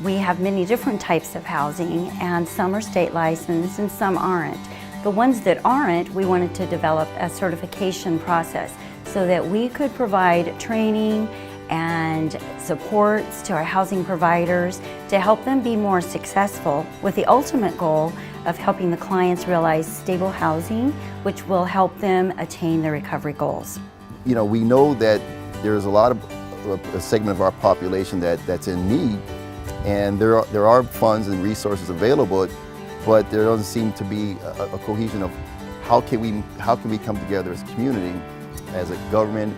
We have many different types of housing, and some are state licensed and some aren't. The ones that aren't, we wanted to develop a certification process so that we could provide training and supports to our housing providers to help them be more successful, with the ultimate goal of helping the clients realize stable housing, which will help them attain their recovery goals. You know, we know that there's a segment of our population that's in need, and there are funds and resources available, but there doesn't seem to be a cohesion of how can we come together as a community, as a government,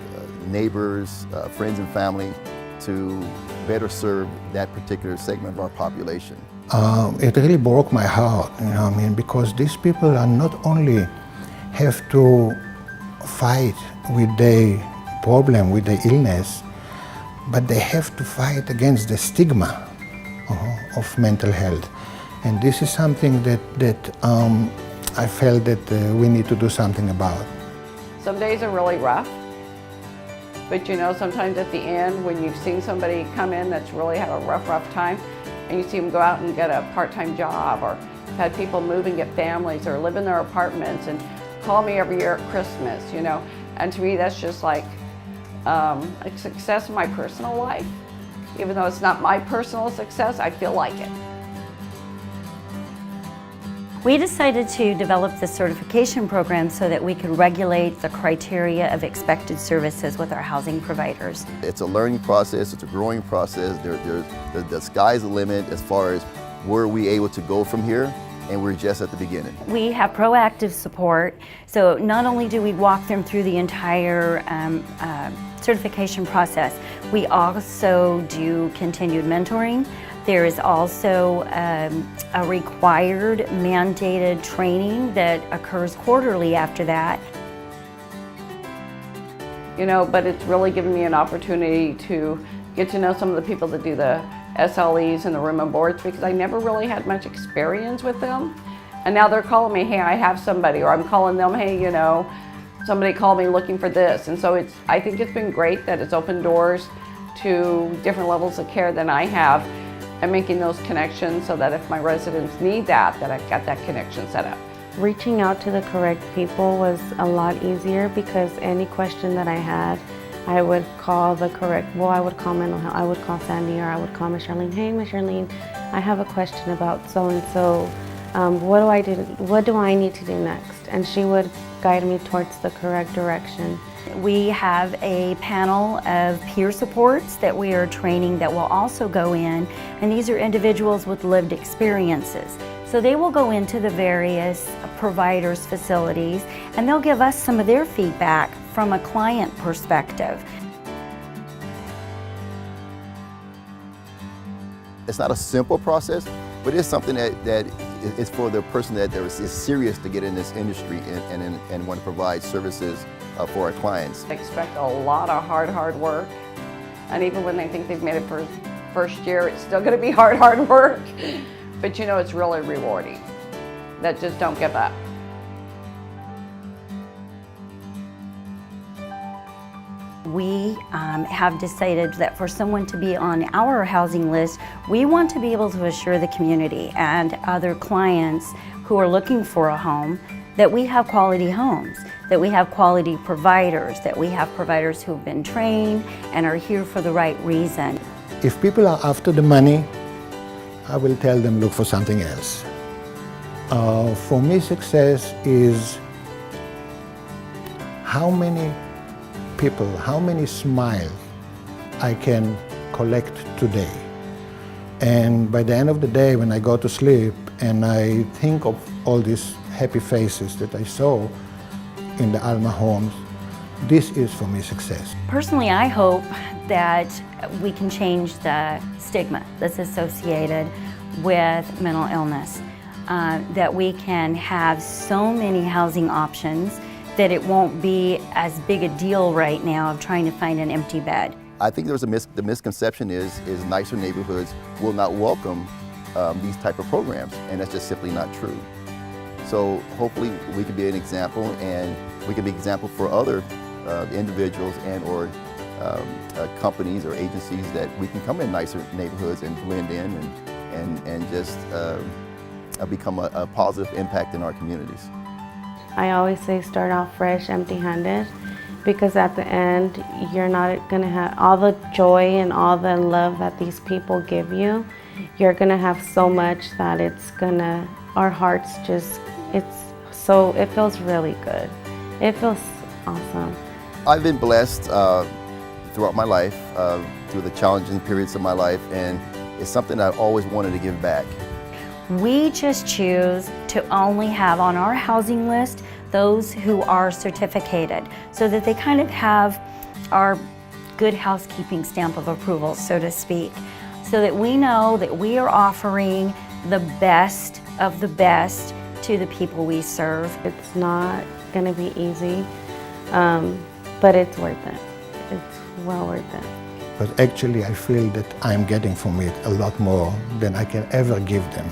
neighbors, friends and family, to better serve that particular segment of our population. It really broke my heart, you know what I mean, because these people are not only have to fight with the problem, with the illness, but they have to fight against the stigma of mental health. And this is something that I felt that we need to do something about. Some days are really rough, but you know, sometimes at the end, when you've seen somebody come in that's really had a rough time, and you see them go out and get a part-time job, or had people move and get families, or live in their apartments and call me every year at Christmas, you know. And to me, that's just like a success in my personal life. Even though it's not my personal success, I feel like it. We decided to develop the certification program so that we could regulate the criteria of expected services with our housing providers. It's a learning process, it's a growing process. The sky's the limit as far as where we're able to go from here, and we're just at the beginning. We have proactive support, so not only do we walk them through the entire certification process, we also do continued mentoring. There is also a required mandated training that occurs quarterly after that. You know, but it's really given me an opportunity to get to know some of the people that do the SLEs and the room and boards, because I never really had much experience with them. And now they're calling me, hey, I have somebody, or I'm calling them, hey, you know, somebody called me looking for this. And so I think it's been great that it's opened doors to different levels of care than I have, and making those connections so that if my residents need that I've got that connection set up. Reaching out to the correct people was a lot easier, because any question that I had, I would call the correct, I would call mental health, I would call Sandy, or I would call Miss Charlene. Hey, Miss Charlene, I have a question about so-and-so. What do I do? What do I need to do next? And she would guide me towards the correct direction. We have a panel of peer supports that we are training that will also go in, and these are individuals with lived experiences. So they will go into the various providers' facilities, and they'll give us some of their feedback from a client perspective. It's not a simple process, but it's something that is for the person that is serious to get in this industry and want to provide services for our clients. I expect a lot of hard work, and even when they think they've made it for first year, it's still going to be hard work. But you know, it's really rewarding. That just don't give up. We have decided that for someone to be on our housing list, we want to be able to assure the community and other clients who are looking for a home that we have quality homes, that we have quality providers, that we have providers who have been trained and are here for the right reason. If people are after the money, I will tell them look for something else. For me, success is how many people, how many smiles I can collect today. And by the end of the day, when I go to sleep and I think of all these happy faces that I saw in the Alma homes, this is for me success. Personally, I hope that we can change the stigma that's associated with mental illness, that we can have so many housing options that it won't be as big a deal right now of trying to find an empty bed. I think there's the misconception is nicer neighborhoods will not welcome these type of programs, and that's just simply not true. So hopefully we can be an example, and we can be an example for other individuals and or companies or agencies that we can come in nicer neighborhoods and blend in and just become a positive impact in our communities. I always say start off fresh, empty-handed, because at the end, you're not gonna have all the joy and all the love that these people give you. You're gonna have so much that it's gonna, our hearts just, it feels really good. It feels awesome. I've been blessed throughout my life, through the challenging periods of my life, and it's something I've always wanted to give back. We just choose to only have on our housing list those who are certificated, so that they kind of have our good housekeeping stamp of approval, so to speak, so that we know that we are offering the best of the best to the people we serve. It's not gonna be easy, but it's worth it. It's well worth it. But actually I feel that I'm getting from it a lot more than I can ever give them.